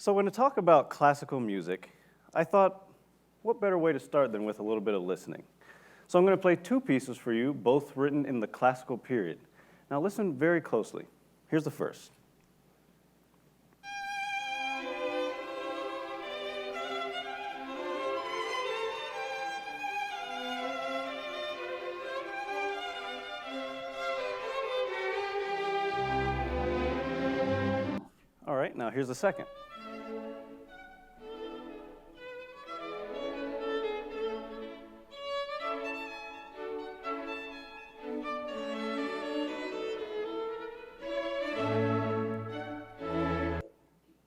So when I talk about classical music, I thought, what better way to start than with a little bit of listening? So I'm going to play two pieces for you, both written in the classical period. Now listen very closely. Here's the first. All right, now here's the second.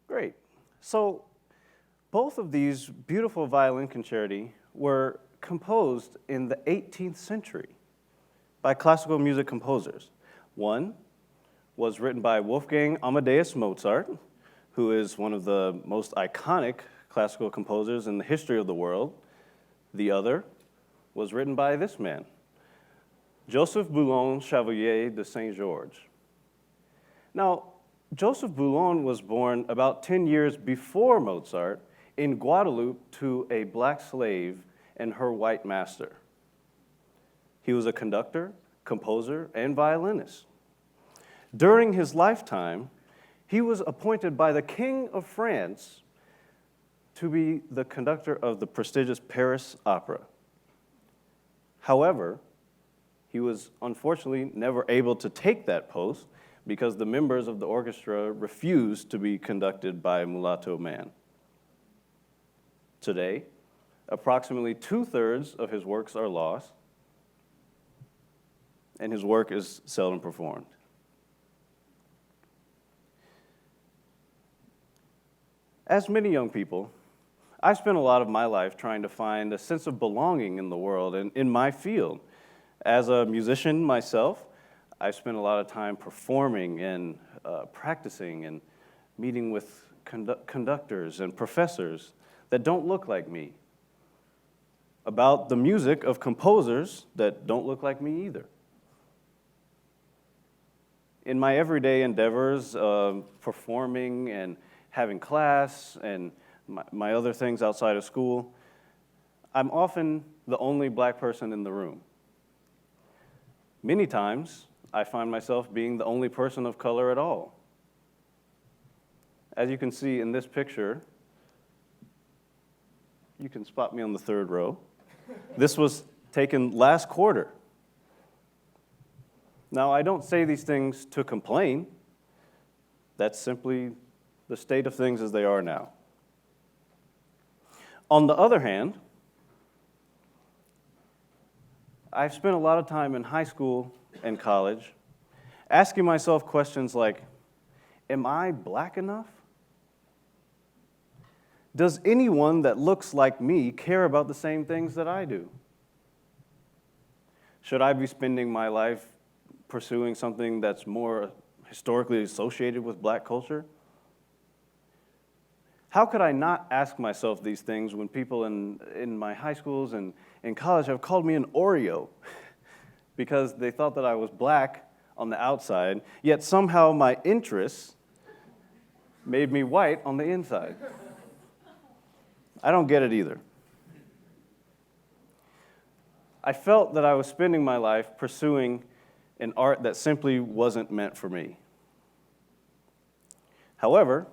Great. So both of these beautiful violin concerti were composed in the 18th century by classical music composers. One was written by Wolfgang Amadeus Mozart, who is one of the most iconic classical composers in the history of the world. The other was written by this man, Joseph Boulogne Chevalier de Saint-Georges. Now, Joseph Boulogne was born about 10 years before Mozart in Guadeloupe to a black slave and her white master. He was a conductor, composer, and violinist. During his lifetime, he was appointed by the King of France to be the conductor of the prestigious Paris Opera. However, he was unfortunately never able to take that post because the members of the orchestra refused to be conducted by a mulatto man. Today, approximately 2/3 of his works are lost, and his work is seldom performed. As many young people, I've spent a lot of my life trying to find a sense of belonging in the world and in my field. As a musician myself, I've spent a lot of time performing and practicing and meeting with conductors and professors that don't look like me, about the music of composers that don't look like me either. In my everyday endeavors of performing and having class and my other things outside of school, I'm often the only black person in the room. Many times, I find myself being the only person of color at all. As you can see in this picture, you can spot me on the third row. This was taken last quarter. Now, I don't say these things to complain. That's simply the state of things as they are now. On the other hand, I've spent a lot of time in high school and college asking myself questions like, am I black enough? Does anyone that looks like me care about the same things that I do? Should I be spending my life pursuing something that's more historically associated with black culture? How could I not ask myself these things when people in my high schools and in college have called me an Oreo because they thought that I was black on the outside, yet somehow my interests made me white on the inside? I don't get it either. I felt that I was spending my life pursuing an art that simply wasn't meant for me. However,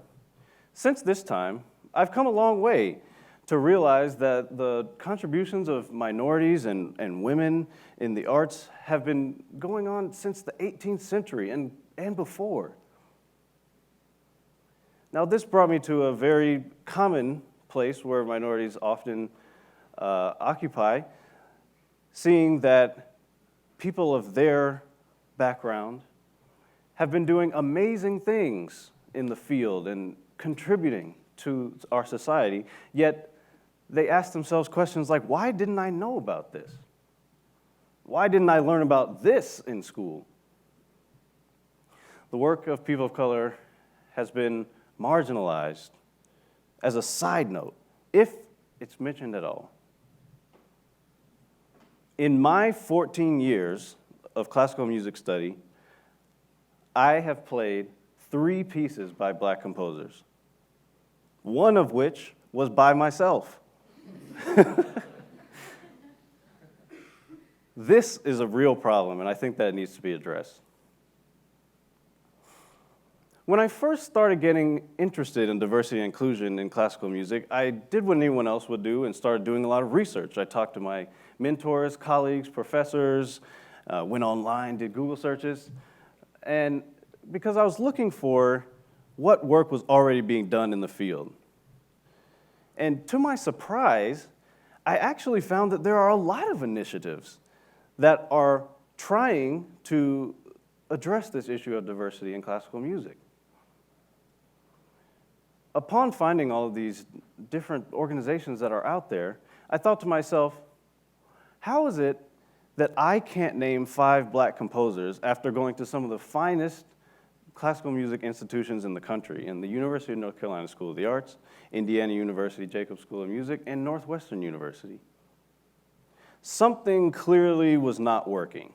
since this time, I've come a long way to realize that the contributions of minorities and women in the arts have been going on since the 18th century and before. Now, this brought me to a very common place where minorities often occupy, seeing that people of their background have been doing amazing things in the field and contributing to our society, yet they ask themselves questions like, why didn't I know about this? Why didn't I learn about this in school? The work of people of color has been marginalized as a side note, if it's mentioned at all. In my 14 years of classical music study, I have played 3 pieces by black composers. one of which was by myself. This is a real problem, and I think that needs to be addressed. When I first started getting interested in diversity and inclusion in classical music, I did what anyone else would do and started doing a lot of research. I talked to my mentors, colleagues, professors, went online, did Google searches, and because I was looking for what work was already being done in the field. And to my surprise, I actually found that there are a lot of initiatives that are trying to address this issue of diversity in classical music. Upon finding all of these different organizations that are out there, I thought to myself, how is it that I can't name 5 black composers after going to some of the finest classical music institutions in the country, in the University of North Carolina School of the Arts, Indiana University Jacobs School of Music, and Northwestern University? Something clearly was not working.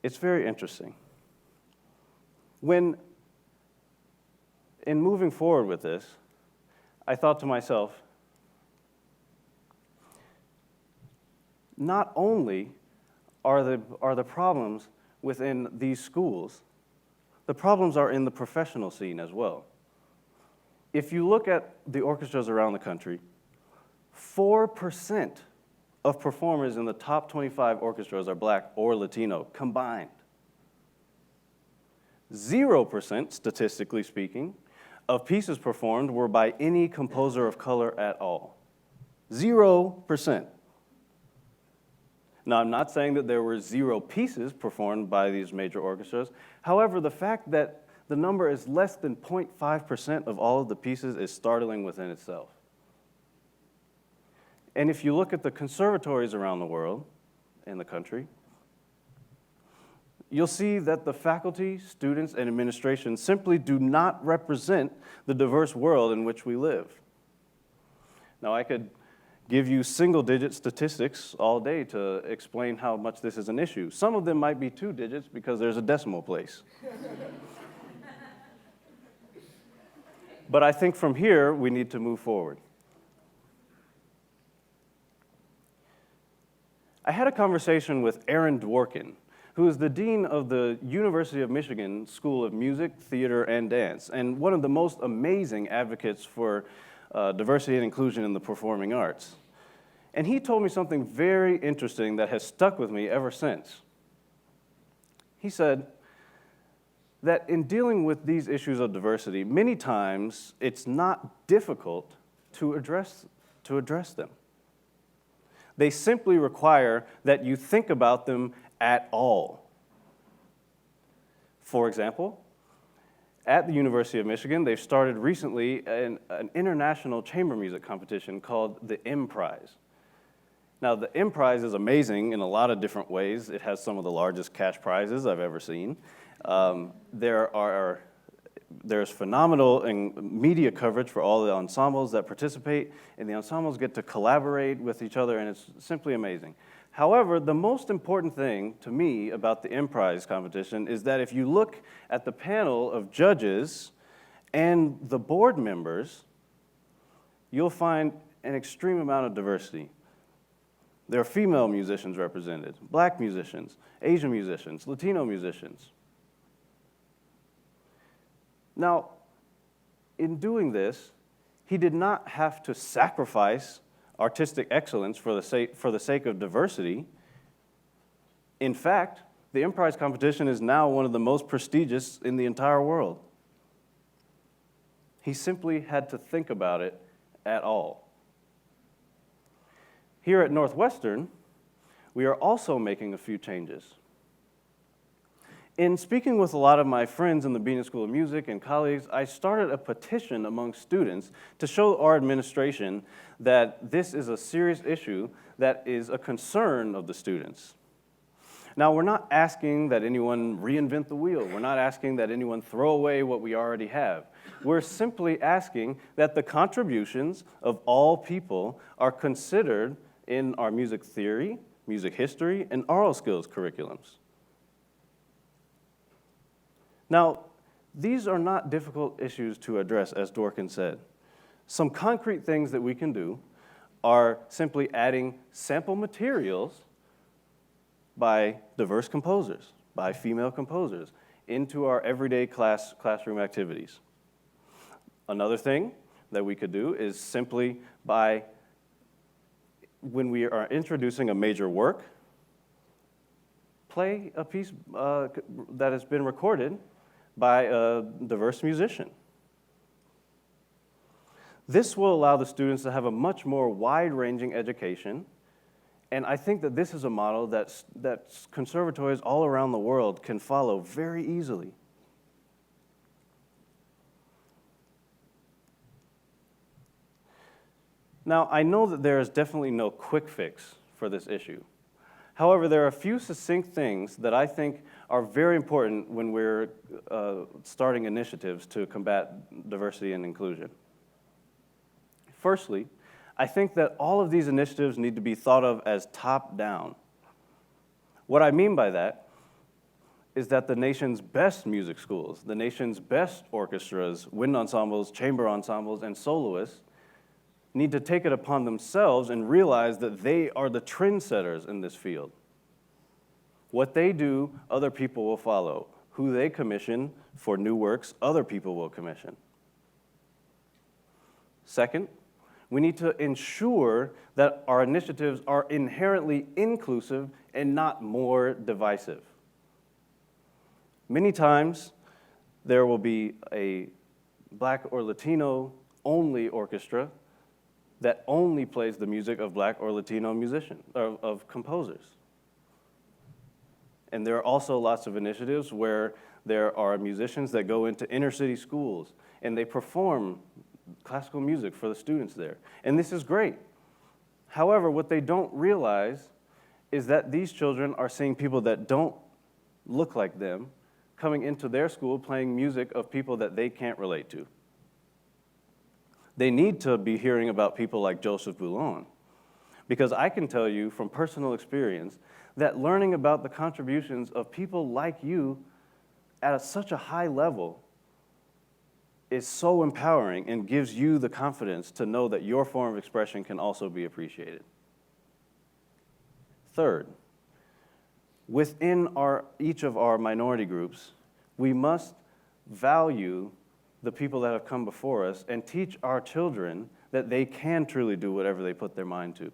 It's very interesting. In moving forward with this, I thought to myself, not only are the problems within these schools, the problems are in the professional scene as well. If you look at the orchestras around the country, 4% of performers in the top 25 orchestras are black or Latino combined. 0%, statistically speaking, of pieces performed were by any composer of color at all. 0%. Now, I'm not saying that there were 0 pieces performed by these major orchestras. However, the fact that the number is less than 0.5% of all of the pieces is startling within itself. And if you look at the conservatories around the world, in the country, you'll see that the faculty, students, and administration simply do not represent the diverse world in which we live. Now, I could give you single-digit statistics all day to explain how much this is an issue. Some of them might be 2 digits because there's a decimal place. But I think from here, we need to move forward. I had a conversation with Aaron Dworkin, who is the dean of the University of Michigan School of Music, Theater, and Dance, and one of the most amazing advocates for diversity and inclusion in the performing arts. And he told me something very interesting that has stuck with me ever since. He said that in dealing with these issues of diversity, many times it's not difficult to address them. They simply require that you think about them at all. For example, at the University of Michigan, they've started recently an international chamber music competition called the M Prize. Now, the M Prize is amazing in a lot of different ways. It has some of the largest cash prizes I've ever seen. There's phenomenal media coverage for all the ensembles that participate, and the ensembles get to collaborate with each other, and it's simply amazing. However, the most important thing to me about the M Prize competition is that if you look at the panel of judges and the board members, you'll find an extreme amount of diversity. There are female musicians represented, black musicians, Asian musicians, Latino musicians. Now, in doing this, he did not have to sacrifice artistic excellence for the sake of diversity. In fact, the M Prize competition is now one of the most prestigious in the entire world. He simply had to think about it at all. Here at Northwestern, we are also making a few changes. In speaking with a lot of my friends in the Bean School of Music and colleagues, I started a petition among students to show our administration that this is a serious issue that is a concern of the students. Now, we're not asking that anyone reinvent the wheel. We're not asking that anyone throw away what we already have. We're simply asking that the contributions of all people are considered in our music theory, music history, and oral skills curriculums. Now, These are not difficult issues to address, as Dworkin said. Some concrete things that we can do are simply adding sample materials by diverse composers, by female composers, into our everyday classroom activities. Another thing that we could do is simply when we are introducing a major work, play a piece that has been recorded by a diverse musician. This will allow the students to have a much more wide-ranging education, and I think that this is a model that conservatories all around the world can follow very easily. Now, I know that there is definitely no quick fix for this issue. However, there are a few succinct things that I think are very important when we're starting initiatives to combat diversity and inclusion. Firstly, I think that all of these initiatives need to be thought of as top-down. What I mean by that is that the nation's best music schools, the nation's best orchestras, wind ensembles, chamber ensembles, and soloists need to take it upon themselves and realize that they are the trendsetters in this field. What they do, other people will follow. Who they commission for new works, other people will commission. Second, we need to ensure that our initiatives are inherently inclusive and not more divisive. Many times, there will be a Black or Latino only orchestra that only plays the music of Black or Latino musicians, of composers. And there are also lots of initiatives where there are musicians that go into inner city schools and they perform classical music for the students there. And this is great. However, what they don't realize is that these children are seeing people that don't look like them coming into their school playing music of people that they can't relate to. They need to be hearing about people like Joseph Boulon, because I can tell you from personal experience that learning about the contributions of people like you at such a high level is so empowering and gives you the confidence to know that your form of expression can also be appreciated. Third, within each of our minority groups, we must value the people that have come before us and teach our children that they can truly do whatever they put their mind to.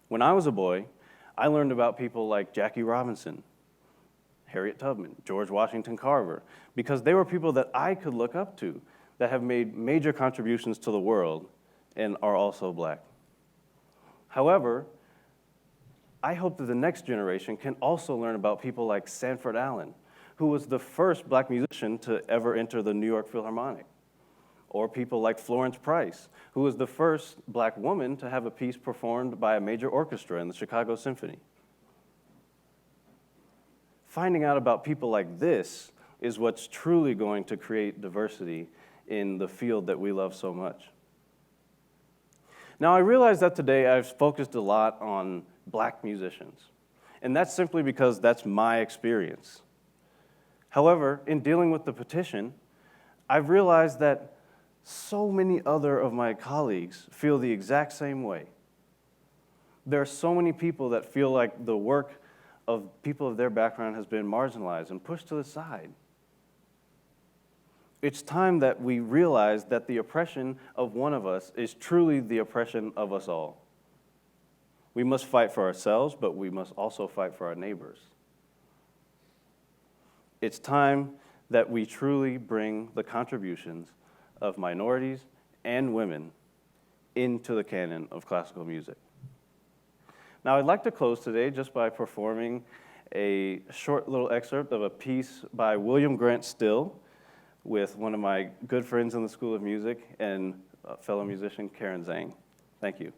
When I was a boy, I learned about people like Jackie Robinson, Harriet Tubman, George Washington Carver, because they were people that I could look up to that have made major contributions to the world and are also Black. However, I hope that the next generation can also learn about people like Sanford Allen, who was the first Black musician to ever enter the New York Philharmonic, or people like Florence Price, who was the first Black woman to have a piece performed by a major orchestra in the Chicago Symphony. Finding out about people like this is what's truly going to create diversity in the field that we love so much. Now, I realize that today I've focused a lot on Black musicians, and that's simply because that's my experience. However, in dealing with the petition, I've realized that so many other of my colleagues feel the exact same way. There are so many people that feel like the work of people of their background has been marginalized and pushed to the side. It's time that we realize that the oppression of one of us is truly the oppression of us all. We must fight for ourselves, but we must also fight for our neighbors. It's time that we truly bring the contributions of minorities and women into the canon of classical music. Now, I'd like to close today just by performing a short little excerpt of a piece by William Grant Still with one of my good friends in the School of Music and fellow musician Karen Zhang. Thank you.